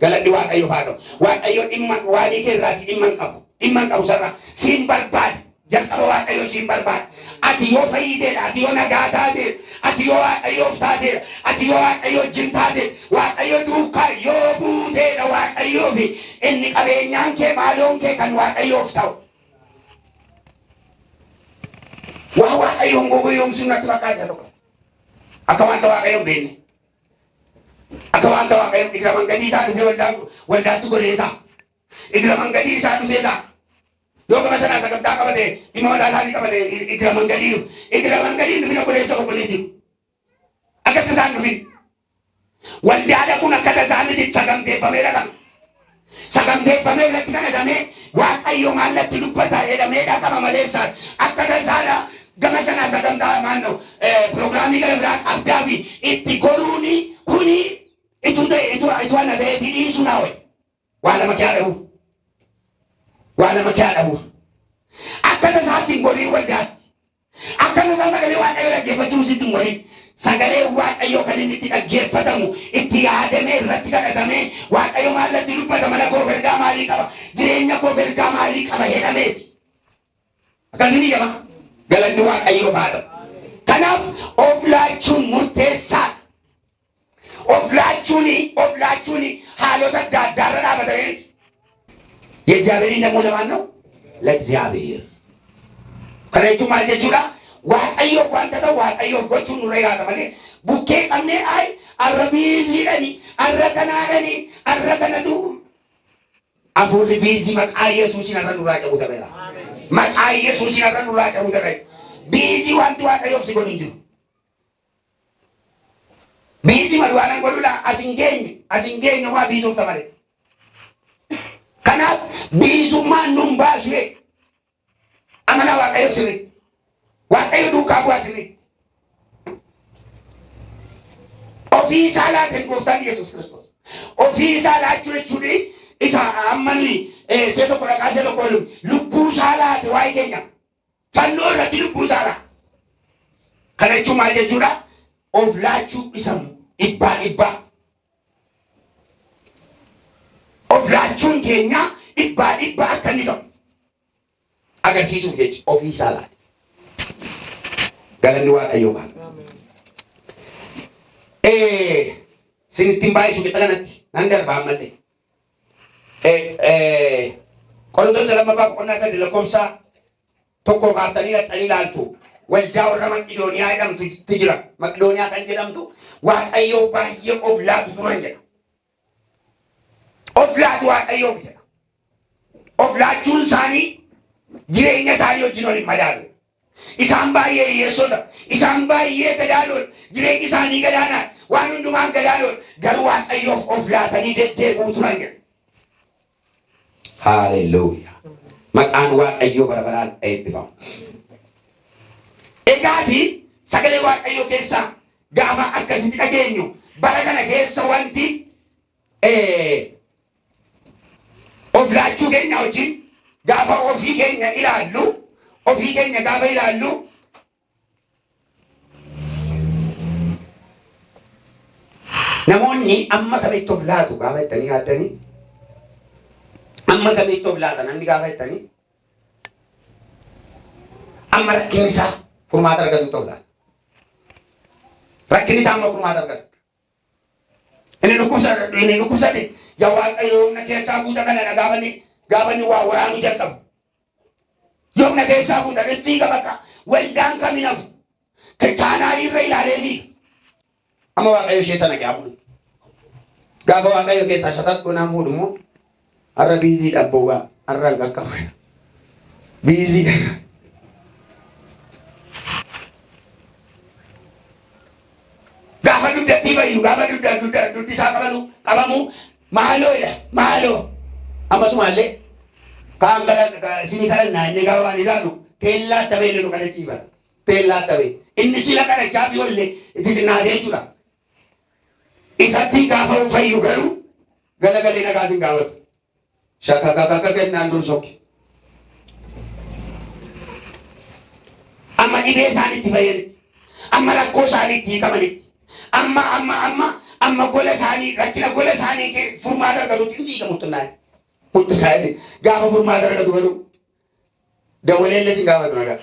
Galanni waaqayyoof haa ta'u. Waaqayyo dhimma waanii kee irraati dhimma hin qabu sarara siin barbaada. Jalqaba waaqayyo siin barbaada. Ati yoo fayyideedha, ati yoo nagaa taateedha, ati yoo waaqayyoof taateedha, ati yoo waaqayyo wajjin taateedha, waaqayyo duukaa yoo buuteedha waaqayyoofi inni qabeenyaan kee maaloon kee kan waaqayyoof ta'u. Waa waaqayyoon gowwoomsuun natti fakkaata tokko. Akka wanta waaqayyoon beekne. Akka wanta waaqayyoon dhiira mangadii isaa dhufee waldaatti godheeta. Dhiira mangadii isaa dhufeeta. Yoo gama sanaa sagantaa qabate dhimma mataa isaanii qabate dhiira mangadii dhufu. Dhiira mangadii dhufina obboleessa obboleetti. Akkatti isaan dhufin. Waldaadha kun akkata isaanitti saganteeffamee dhaqama. saganteeffamee irratti kadhatamee waaqayyo maallatti dubbata jedhameedha qaba maleessaan akka tasaadha gama sanaa sagantaa maannoo pirogiraamii gara biraa qabdaa fi itti goruuni kuni itu ana ta'eetii dhiisu naa wayi waa lama kee dhabu waa lama kee dhabu akka tasaatti hin gorii waldaatti akka tasaa sagalee waaqayyo dhaggeeffachuu sitti hin gorii sagalee waaqayyo kan inni itti dhaggeeffatamu itti yaadamee irratti kadhatamee waaqayyo maallatti dubbata mana koo ergaa maalii qaba jireenya koo ergaa maalii qaba jedhameeti akkasini jama galanni waaqayyo faadha kanaaf of laachuun murteessaa of laachuuni haalota adda addaarra dhaabatamee የእግዚአብሔርን ደግሞ ለማን ነው ለእግዚአብሔር ከረጁ ማለት ጁላ waaqayyo kwantata waaqayyo gochuun nurra jiraata malee bukkee qabnee ay arrabiisiidhani arrakanadhani arrakanatu afurri biisii maqaa yesuusin arra nurraa qabu ta'eera maqaa yesuusin arra nurraa qabu ta'eera biisii wanti waaqayyoof si godhu hin jiru biisii madwaanan godhudha asin geenye waa biisuuf tamale kanaaf biisummaan nun baasu amana waaqayyo sirri waaqayyo duukaa bu'aa sirriitti ofii isaa laateen gooftaan Yesuus Kiristoos ofii isaa laachuu jechuun isa ammanni see tokko dhaqaa see tokko lubbuu isaa laate waa'ee keenya fannoo irratti lubbuu isaa laate kana jechuun maal jechuudha of laachuu isa dhibbaa of laachuun keenya dhibbaa akka inni ta'u agarsiisuuf jecha ofii isaa laate galanni waaqayyo faana sinittiin baay'isu qixa kanatti nan darbaa mallee Qorontoos lammaffaa boqonnaa 3 lakkoofsa 1 kaaftanii dhaxxanii ilaaltu waldaa warra Maqedooniyaa jedhamtu jira Maqedooniyaa kan jedhamtu waaqayyo baay'ee of laatu turan jedha of laatu waaqayyoof jedha of laachuun isaanii jireenya isaanii wajjin waliin madaalu isaan baay'ee hiyyeessota isaan baay'ee gadaadoon jireenyi isaanii gadaanaan waan hundumaan gadaadoon garuu waaqayyoof of laatanii deddeebi'uu turan jedha haaleluyyaa maqaan waaqayyoo bara baraan eebbifamu egaati sagalee waaqayyoo keessaa gaafa akkasitti dhageenyu bara kana keessa wanti of laachuu keenya wajjin gaafa ofii keenya ilaallu ofii keenya gaafa ilaallu namoonni amma kamitti of laatu gaafa ittanii yaaddanii amma kamitti of laata namni gaafa ittanii amma rakkinnisaa furmaata argatu ta'u laata rakkinnisaa amma furmaata argatu inni dhukkubsate yaa waaqayyo na keessaa fuudha kana gaafani waa waraanuu jalqabu yoomna keessaa fuudha fiiga bakka waldaan kaminafu tachaanaa irra ilaalee fiiga amma waaqayyo ishee sana gaafuudha gaafa waaqayyo keessaa shatat gonaan fuudhumoo har'a biizii dhabboowaa har'a hin qaqqabu biizii gaafa dugdatti bayyu gaafa dugdi isaa qabamu maaloo ammasumaallee kaan gara isinii kadhannaa inni gaafa waan ilaalu teellaa tabee lenu kadhachiifata teellaa tabee inni sila kadhachaa fi ollee itti xinnaatee jechuudha isatti gaafa fayyu garuu galagalee nagaas hin gaafatu shakakakaka kennaan dur sokki amma dhibee isaanitti fayyadamu amma rakkoo isaaniitti hiikamanitti amma gola isaanii rakkina gola isaanii furmaata argatutti hin fiiga muttunaa'e gaafa furmaata argatu garuu dawalee si gaafatu nagaa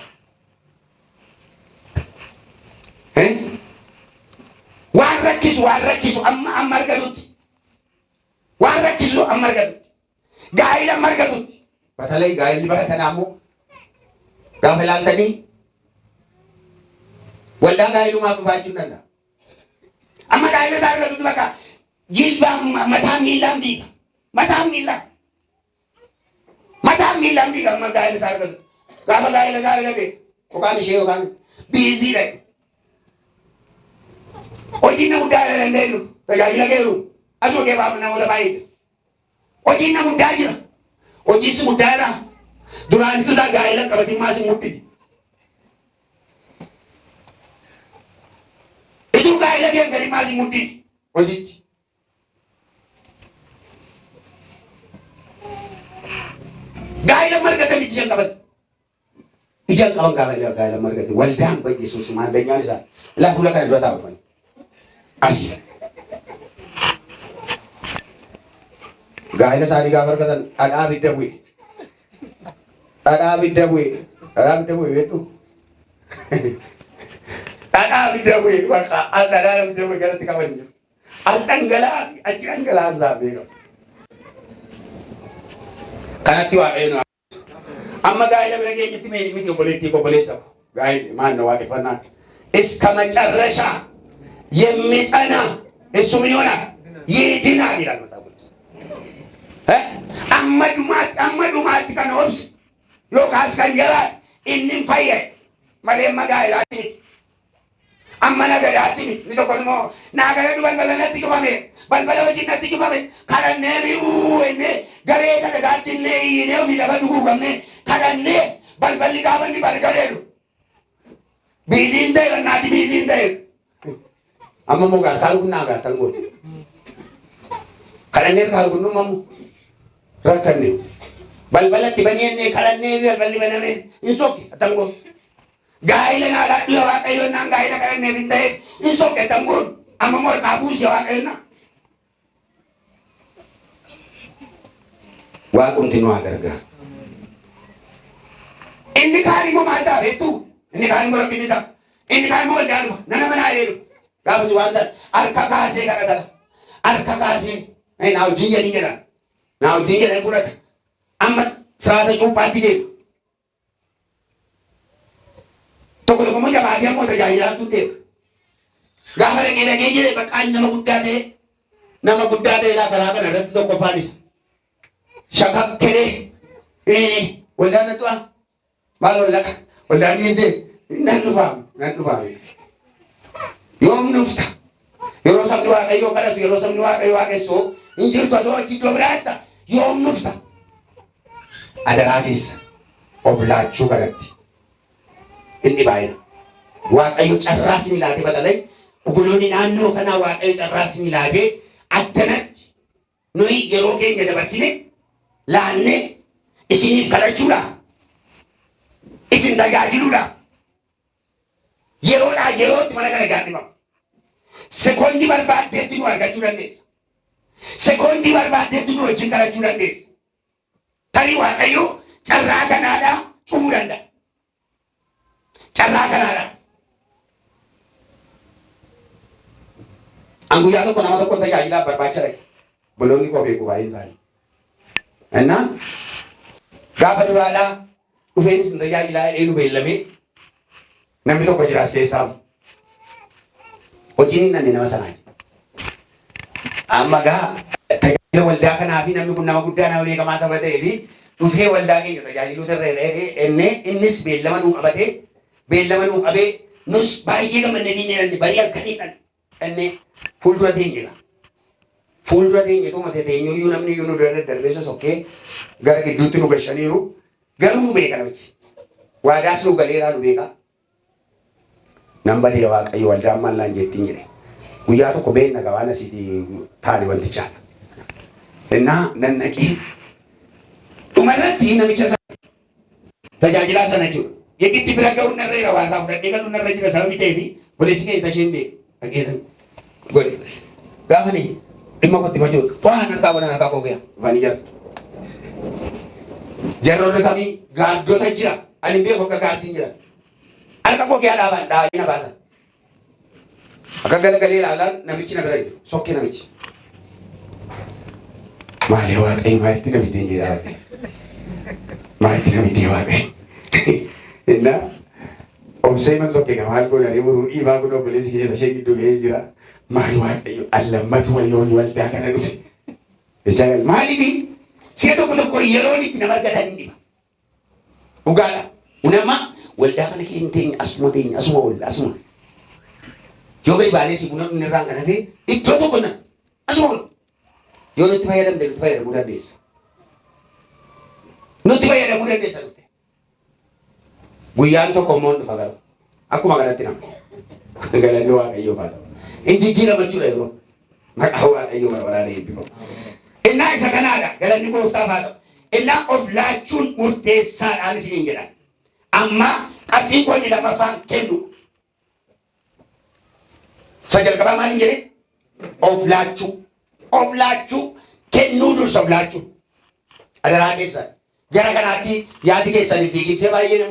waan rakkisu amma argatutti waan rakkisu amma argatutti gaa'ila amma argatutti batalee gaa'illi bara kanaa immoo gaafa ilaaltanii waldaa gaa'ilumaaf dhufaachuu hin danda'a amma gaa'ila isaa argatutti bakka jilbaan mataan miillaan biiga mataan miillaan biiga amma gaa'ila isaa argatutti gaafa gaa'ila isaa argate yookaan ishee yookaan biizii dhaqe hojiin na guddaa dandeenyu tajaajila geeru asuma keebaaf namoota baay'eetu Hojii na guddaa jira. Hojii si guddaadha. Duraan tutaa gaa'ela qabatiin maas muddi. Iduu gaa'ela kee gadi maas muddi. Hojichi. Gaa'ela margata miti jan qaban. Ijaan qaban gaa'ela margate. Waldaan Yesuus maandanyaan isaa. Ilaa fuula kana dura taa'u. Asii. Gaa'ela isaanii gaafa argatan dhadhaa abidda bu'e. Dhadhaa abidda bu'e. Dhadhaa abidda bu'e beektu. Dhadhaa abidda bu'e. Dhadhaa abidda bu'e jalatti qaban jiru. As dhangala'aa fi achi dhangala'aan isaa beekamu. Kanatti waaqayyoon amma gaa'ela bira geenyutti miti obboleessa gaa'elli maal na waaqeffannaan. Iska መጨረሻ የሚጸና እሱ ምን ይሆናል? ይድናል ይላል መጽሐፍ ቅዱስ። አመዱማት ከነኦብስ ዮካስ ከንጀራ ኢንን ፈየ መሌማ ጋኢላቲ አመነ ገዳቲ ንቶኮልሞ ናገረዱ በልበለነት ጩፈሜ በልበለ ወጂነት ጩፈሜ ከረኔቢኡ እኔ ገሬ ከደጋቲኔ ይኔው ፊለፈ ዱጉገሜ ከረኔ በልበሊ ጋበኒ በርገዴሉ ቢዚንደ በናቲ ቢዚንደ amma mo gar kalgun na gar tango kalanne kalgun mamu rakanne balbala tibani ne kalanne balbali baname insoki tango gaile na la dio wa kayo na gaile kalanne binde insoki tango amma mo kabu si wa kayo na wa continua garga inni kali mo mata betu inni kali mo rapinisa inni kali mo dalu nana mana ayeru Gabas wanda arkakase kadala arkakase now jinja ninja now jinja ne kurat amma srata chupati de to ko mo jaba dia mo ta jaya tu de gahare ngere bakan nama gudda de la kala kana rat to ko fanis shakap kere wala na to malo laka wala ni de nan fam Yom nufta. Yeroo sabni waaqayyoo kadhatu yeroo sabni waaqayyoo waaqessoo hin jirtu adoo achi iddoo biraatti yoom nufta. Adaraa keessa of laachuu kadhatti. Inni baay'ina. Waaqayyo carraa isin laatee baxalay obboloonni naannoo kanaa waaqayyo carraa isin laatee addanatti nuyi yeroo keenya dabarsine laannee isiniif kadhachuudha. Isin tajaajiluudha. Yerootti mana kana gaadhimamu. Sekoondii barbaaddeetti nu argachuu dandeessa. Sekoondii barbaaddeetti nu wajjin kadhachuu dandeessa. Tarii waaqayyo carraa kanaadhaa cufuu danda'a. Carraa kanaadhaa. An guyyaa tokko nama tokko tajaajilaaf barbaacha dhaqe. Boloonni koo beeku baay'een isaanii. Innaa gaafa duraadhaa dhufeenis hin tajaajilaa jedhee nu beellamee namni tokko jiraas keessaa hojiin inni nama sanaa amma gaa tajaajila waldaa kanaa fi namni kun nama guddaa nama beekamaa saba ta'ee fi dhufee waldaa keenya tajaajiluu irra innis beellama nuu qabee nus baay'ee gammadne diinee barii halkanii inni fuuldura teenyedha. Fuuldura teenyetu matee teenyuyyuu namni iyyuu nu dura daddarbeessa sokkee gara gidduutti nu galchaniiru garuu nu beeka namichi waadaas nu galeeraa nu beeka. Nambari waaqayyo waldaan mallaan jettiin jedhe guyyaa tokko beenna gabaana siiti taane wantichaadha. Innaa nannaqee dhumarratti namicha sana tajaajilaa sana jiru yegitti bira ga'uun narra jira waan fudhadhee galuun narra jira sababii ta'eefi boleessi kee tasheen bee dhageetan godhe gaafani dhimma kotti majuu waan harkaa koo gaya dhufanii jira. Jarroonni kamii gaaddota jira ani beeku akka gaaddiin jira. Alka koo kee alaabaan dhaabanii na baasan. Akka galagalee ilaalaan namichi na bira jiru sokkee namichi. Maalee waaqayyo maalitti namiddeen jedhaa maalitti namiddee waaqayyo. Innaa obsee man sokkee kan maal goonaree muruu dhiibaa kun obboleessi keessa ishee gidduu ga'ee jira. Maali waaqayyo allammatu walloon waldaa kana dhufe. Jechaagal maaliifi si'a tokko yeroon itti nama argatan hin dhima. Dhugaadha. Unama waldaa kana keenya asuma asuma. Yoo gadi baanee si buna inni irraan kan hafee iddoo tokko nan asuma ol. Yoo nutti fayyadamte nutti fayyadamuu dandeessa. Nutti fayyadamuu dandeessa dhufte. Guyyaan tokko immoo dhufa garuu. Akkuma kanatti namni. Galanni Waaqayyoof haa ta'u. Injijjiirama jechuudha yeroo. Maqaa Waaqayyoo barbaraadha eebbifamu. Innaa isa kanaadha galanni Gooftaaf haa ta'u. Innaa of laachuun murteessaadhaan isin jedhan. Amma qabxiin qonni lamaffaan kennu. Sajalqabaa maal hin jedhe? Of laachuu. Of laachuu kennuu dursa of laachuu. Adaraa keessan. Gara kanaatti yaadi keessanii fiiginsee baay'ee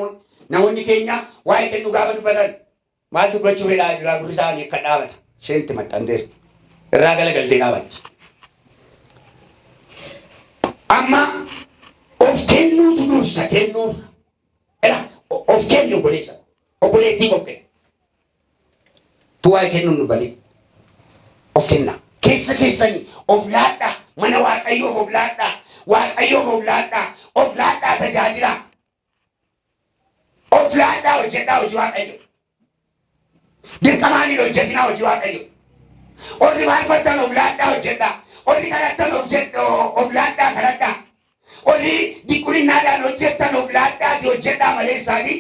namoonni keenya waa'ee kennuu gaafa dubbatan maal dubbachuu fedhaa duraa gurri isaanii akka dhaabata. Isheetti maxxanteerti. Irraa galagaltee dhaabatti. Amma of kennuutu dursa kennuuf. Of kennu obboleessa. Obboleettii of kennu. Tu waa'ee kennuun dubbate. Of kenna. Keessa keessanii of laadhaa. Mana Waaqayyoof of laadhaa. Waaqayyoof of laadhaa. Of laadhaa tajaajila. Of laadhaa hojjedhaa hojii Waaqayyo. Dirqamaan hojjetinaa hojii Waaqayyo. Orri maalfattan of laadhaa hojjedhaa. Orri kadhattan of laadhaa kadhadhaa. Orri diqqullinnaadhaan hojjettan of laadhaati hojjedhaa malee isaanii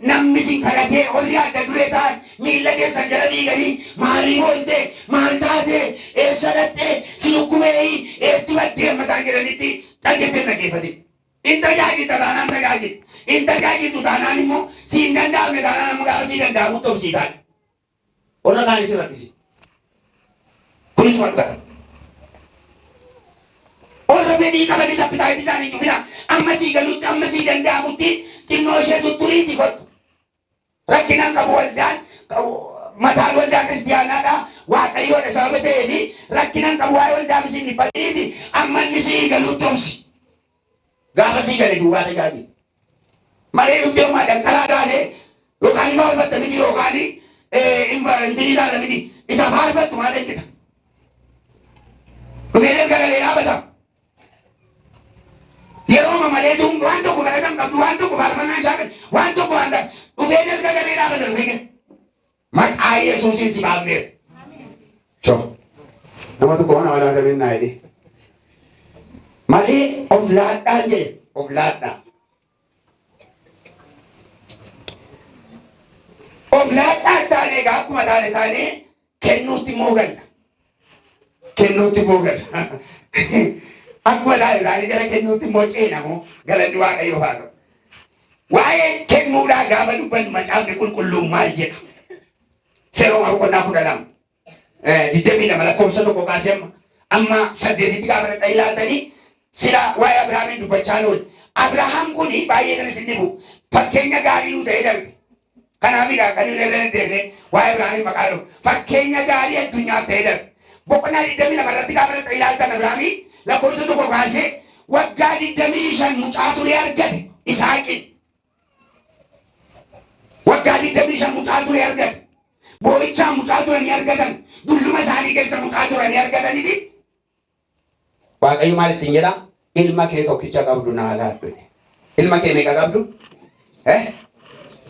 namni sin kadhatee orri adda duree ta'an miilla keessan jala diiganii maalii boontee maal taatee eessa dhattee si lukkumeeyi eetti baddee amma isaan jedhanitti dhaggeeffee dhaggeeffate. In tajaajilta taanaan tajaajil. In tajaajiltu taanaan immoo si hin danda'amne taanaan amma gaafa si danda'amu tobsii taane. Orra kaanis rakkisi. Kunis madda. Orra fedhii qaban isa pitaayitii isaanii cufina. Amma sii galuutti amma sii danda'amutti xinnoo ishee tutturiitti godhu. Rakkinaan qabu waldaan mataan waldaa kiristiyaanaadha. Waaqayyoodha sababa ta'eefi rakkinaan qabu waa'ee waldaa misiin dhibbatiiti. Amma inni sii galuutti obsi. Gaafa sii gale duwwaa tajaajila. Malee dhuftee homaa danqalaa taatee yookaan ima walfatta miti yookaan intinii taata miti. Isa maalfattu maal eeggita? Dhufee dalgagalee dhaabata. Yeroo malee duun waan tokko kadhatan qabdu waan tokko faarfannaan shaakan waan tokko waan ta'e dhufee dalgagalee dhaabata dhufee maqaa Yesuusiin si baafneera. Choo nama tokko waan walaa qabennaa jedhee malee of laadhaan jedhe of laadhaa. Of laadhaan taanee egaa akkuma taanee kennuutti immoo galla. Kennuutti immoo galla. Akkuma taanee gara kennuutti immoo ceenamoo galanni Waaqayyoof haa ta'u. Waa'ee kennuudhaa gaafa dubbannu macaafni qulqulluun maal jedha? Seeroma boqonnaa 12. 22 lakkoofsa tokko kaasee amma 8tti gaafa dhaqanii ilaaltanii sila waa'ee Abrahaamiin dubbachaa oolu. Abrahaam kuni baay'ee kan isin dhibu fakkeenya gaarii nuu ta'ee darbe. Kanaafidha kan inni irra deemnee waa'ee Abrahaamiin maqaa dhufu. Fakkeenya gaarii addunyaaf ta'ee darbe. Boqonnaa 22 irratti gaafa dhaqanii ilaaltan Abrahaamii lakkoofsa tokko kaasee waggaa 25 mucaa ture argate Isaaqiin. Waggaa 25 mucaa ture argate. Boo'ichaan mucaa turanii argatan. Dulluma isaanii keessa mucaa turanii argataniti. Waaqayyo maal ittiin jedha? Ilma kee tokkicha qabdu naa laadhu. Ilma kee meeqa qabdu?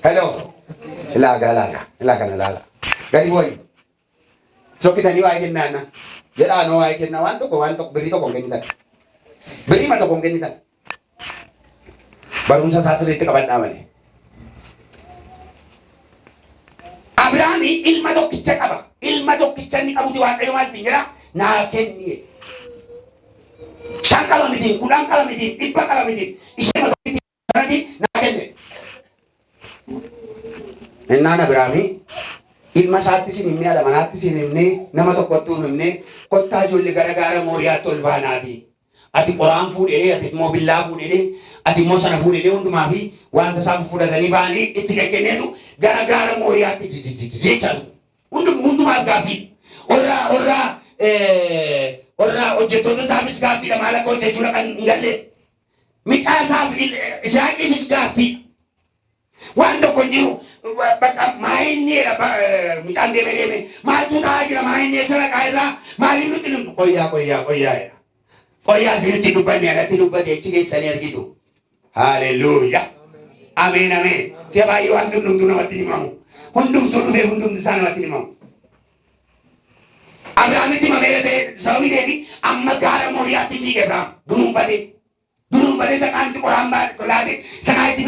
Hello. Ilaa kana laala. Gadi booni. Sokkitanii waa'ee kennaanna. Jedhaanoo waa'ee kennaa waan tokko birrii tokko hin kennitan. Birrii ma tokko hin kennitan. Barumsa isaa sirriitti qabadhaa malee. Abrahaami ilma tokkicha qaba. Ilma tokkicha inni qabuti Waaqayyo maal ittiin jedha? Naa kenni. 5 qaba mitiin, 10 qaba mitiin, 100 qaba mitiin. Ishee tokkitti sanatti naa kenne. Innaan Abrahaami ilma isaattis hin himne, haadha manaattis hin himne, nama tokkottuu hin himne, kottaa ijoollee gara gaara Mooriyaatti ol baanaati. Ati qoraan fuudhee, ati immoo billaa fuudhee, ati immoo sana fuudhee hundumaa fi wanta isaan fudhatanii ba'anii itti kenneetu gara gaara Mooriyaatti jecha hundumaaf gaaffii. Orraa hojjettoota isaafis gaaffiidha maal akka hojjechuudha kan hin galle. Micaa isaaf Isaaqiifis gaaffii. Waan tokko hin jiru bakka maayinneedha micaan deeme maaltu ta'aa jira maayinnee saraqaa irraa maaliif nutti nu qoyyaa isinitti dubbanne alatti dubbate achi keessanii argitu. Haaleluyyaa. Ameen. Si'a baay'ee waan hundumtuu namatti himamu. Hundumtuu dhufee hundumti isaa namatti himamu. Abrahaamitti mameera ta'e sababii ta'eef amma gaara Mooriyaatti hin dhiige Abrahaam dunuunfatee saqaanti qoraan laate saqaanitti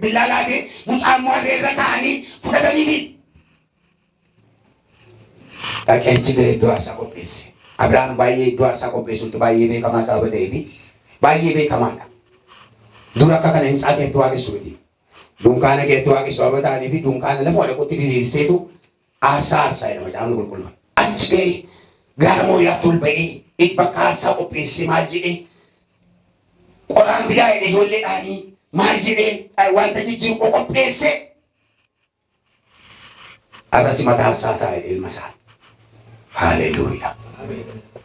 billaa laate mucaan warree irra kaa'anii fudhatanii miidhu. Dhaqeechi ga'e iddoo aarsaa qopheesse. Abrahaam baay'ee iddoo aarsaa qopheessuutti baay'ee beekamaa sababa ta'eef baay'ee beekamaadha. Dura akka kana hin saateetti waaqessu miti. Dunkaana keetti waaqessu sababa ta'anii fi dunkaana lafa walaqotti diriirseetu aarsaa jedhama caafni qulqulluun. Achi ga'ee gaara Mooriyaatti ol ba'ee bakka aarsaa qopheesse maal jedhee qoraan fidaa jedhe ijoolleedhaanii maal jedhee wanta jijjiiru qopheesse. Arrasi mataa aarsaa taa'e ilma isaa. Haleluuyaa.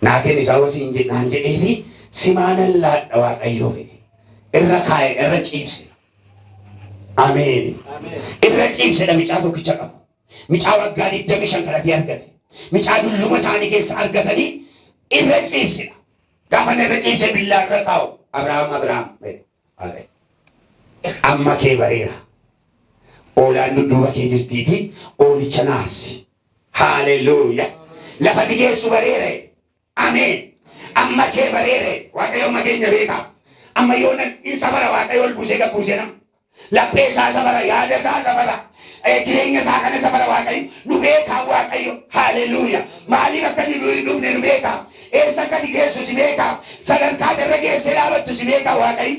Naakeen isaa wasiin naan jedheefi simaanan laadha Waaqayyoo fedhe. Irra kaa'e irra ciibse. Ameen. Irra ciibsedha micaa tokkicha qabu. Micaa waggaa 25 kadhatee argate. Micaa dulluma isaanii keessa argatanii irra ciibsedha. Gaafa irra ciibse billaa irra kaa'u. Abrahaam. Amma kee bareera. Oolaan dudduuba kee jirtiiti. Oolicha naarsi. Haleluuyaa. Lafa digeessu bareere. Ameen. Amma kee bareere. Waaqayyo amma keenya beeka. Amma yoo in safara Waaqayyo ol buusee gabbuusee nama. Laphee isaa safara, yaada isaa safara. Jireenya isaa kana safara Waaqayyo. Nu beekaa Waaqayyo. Haleluuyaa. Maaliif akka inni dhufne nu beekaa. Eessa akka digeessu si beekaa. Sadarkaa irra geessee dhaabattu si beekaa Waaqayyo.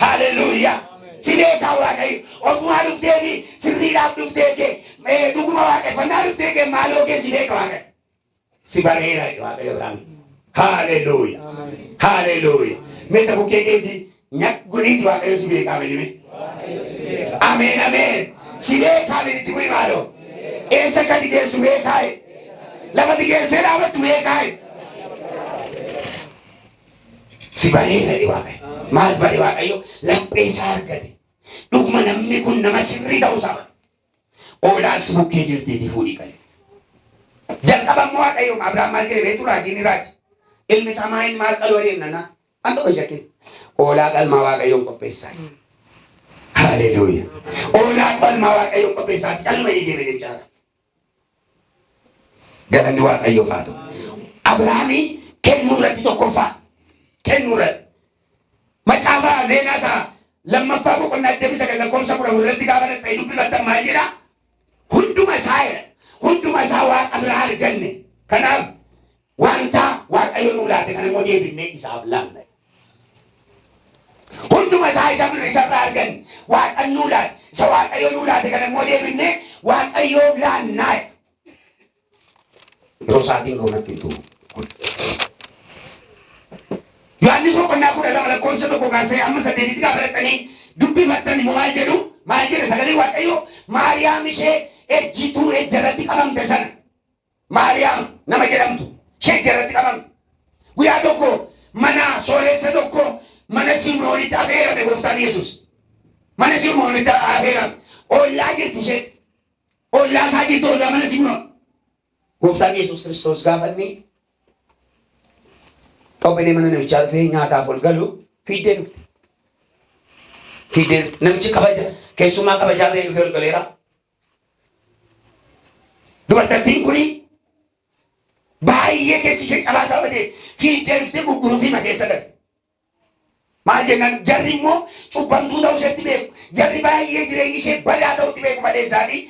Haleluuyaa. Si beekaa Waaqayyo. Ofumaa dhufteefi sirriidhaaf dhuftee kee dhuguma waaqeffannaa dhuftee kee maaloo kee si beeka Waaqayyo. Si bareera Waaqayyo Abrahaam. Haleluuyaa. Mesa bukkee keetii gudhiitti Waaqayyo si beekaa medime. Ameen. Si beekaa meditti bu'i maaloo. Eessa akka digeessu beekaaye. Lafa digeessee dhaabattu beekaaye. Si bareera Waaqayyo. Maal bare Waaqayyo laphee isaa argate. Dhuguma namni kun nama sirrii ta'uu isaa. Oolaan si bukkee jirtiitii fuudhii qale. Jalqabammoo Waaqayyo Abrahaam maal jedhe beektu raajiin raati. Ilmi isaa maal qaluu adeemnanaa. Anta hojjatin. Oolaa qalmaa Waaqayyoon qopheessaa. Haleluuyaa. Oolaa qalmaa Waaqayyoon qopheessaa. Calma eegeeme jechaadha. Galanni Waaqayyoof haa ta'u. Abrahaamii kennuu irratti tokkoffaa. Kennuu irratti. Macaafa Zeenaa isaa lammaffaa boqonnaa 29 lakkoofsa 10 irratti gaafa ta'e dubbifattan maal jedhaa? Hunduma isaa Waaqa biraa arganne. Kanaaf wanta Waaqayyo nuu laate kana immoo deebinnee isaaf laanna. Hunduma isaa isa irraa arganne. Waaqa nuu laate. Isa Waaqayyo nuu laate kana immoo deebinnee Waaqayyoof laannaa. Yeroo isaatiin goonatti hin tuuru. Yohaannis boqonnaa 12 lakkoofsa 1 kaasee amma 8tti gaafa dhaqanii dubbifattan immoo maal jedhu? Maal jedhe sagalee Waaqayyo Maariyaam ishee ejjituu ejjarratti qabamte sana. Maariyaam nama jedhamtu ishee ejjarratti qabamte. Guyyaa tokko mana sooressa tokko mana Simoonitti affeerame gooftaan Yesuus. Mana Simoonitti affeerame. Ollaa jirti ishee. Ollaa isaa jirti ollaa mana Simoon. Gooftaan Yesuus Kiristoos gaafa inni qophiilee mana namichaa dhufee nyaataaf ol galu fiiddee dhufte. Namichi keessumaa kabajaa ta'e dhufee ol galeera. Dubartittiin kuni baay'ee keessi ishee cabaasaa badee fiiddee dhuftee gurguruu fi makeessa dhaqe. Maal jennaan jarri immoo cubbamtuu ta'uu isheetti beeku. Jarri baay'ee jireenyi ishee badaa ta'utti beeku malee isaanii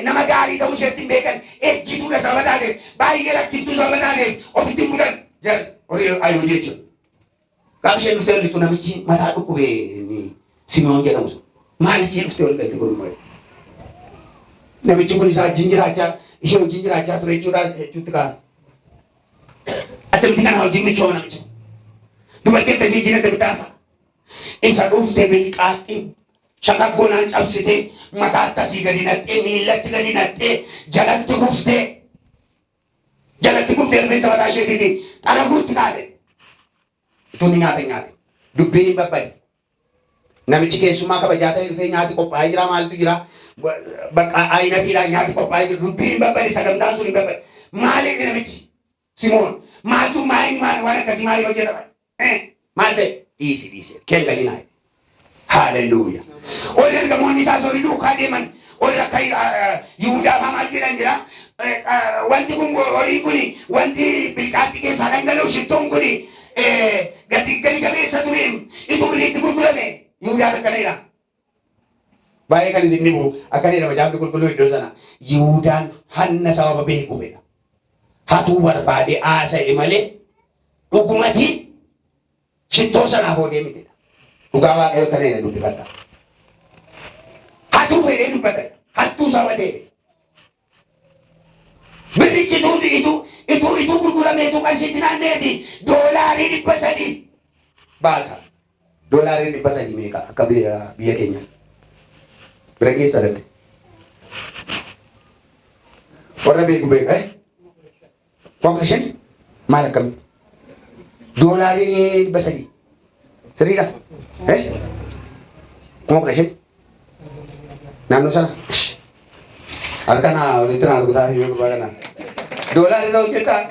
nama gaarii ta'uu isheetti hin beekan. Ejjituudha sababa taateef baay'ee rakkiftuu sababa taateef ofitti hin mudan. Jarri horii ayuu jechuudha. Gaafa isheen dhuftee ollitu namichi mataa dhukkubee Simoon jedhamu sun. Maal ishee dhuftee ol galte kun namichi kun isaa wajjin jiraachaa ishee wajjin jiraachaa ture jechuutti kaan. Attamitti kana wajjin michooma namicha. Dubartii akkasii jinatti bitaasa. Isa dhuftee bilqaaxxii shakaggoonaan cabsitee mataa akkasii gadi naqxee miillatti gadi naqxee jalatti kuftee rifeensa mataa isheetiitiin xara guutti kaate. Utuu ni nyaate. Dubbiin hin babbade. Namichi keessummaa kabajaa ta'e dhufee nyaati qophaa'ee jira maaltu jira? Bakka ayinatiidhaan nyaati qophaa'ee jira. Dubbiin hin babbade sagantaan sun hin babbade. Maaliif namichi Simoon maaltu waan akkasii maaliif hojjetama? Maal ta'e? Dhiisi. Keen galinaa. Haleluuyaa. Ol ergamoonni isaa sorii duukaa deeman ol akka Yihuudaa fa'aa maal jedhan jira? wanti kun horii kuni wanti bilqaatti keessaa dhangala'u shittoon kuni gadi jabeessa tureem ituu biliitti gurgurame Yihuudaan akkanadha. Baay'ee kan isin dhibu akkanadha macaafni qulqulluu iddoo sana Yihuudaan hanna sababa beekuufedha. Hatuu barbaade haasa'e malee dhugumati shittoo sanaaf oodee mitidha. Dhugaa waaqayyo akkanadha dubbifadha. Hatuu fedhee dubbata. Hattuu sabatee. Birichi itu gurgurame itu qarshii naanneeti $300 baasa. $300 meeqa akka biyya keenya. Bira keessa darbe. Warra beeku beeka $5 maal akkamitti? $300 sirriidha. $5 naannoo sana. Harkana walitti na argutaa fi beeku baagana. $1 hojjetaa.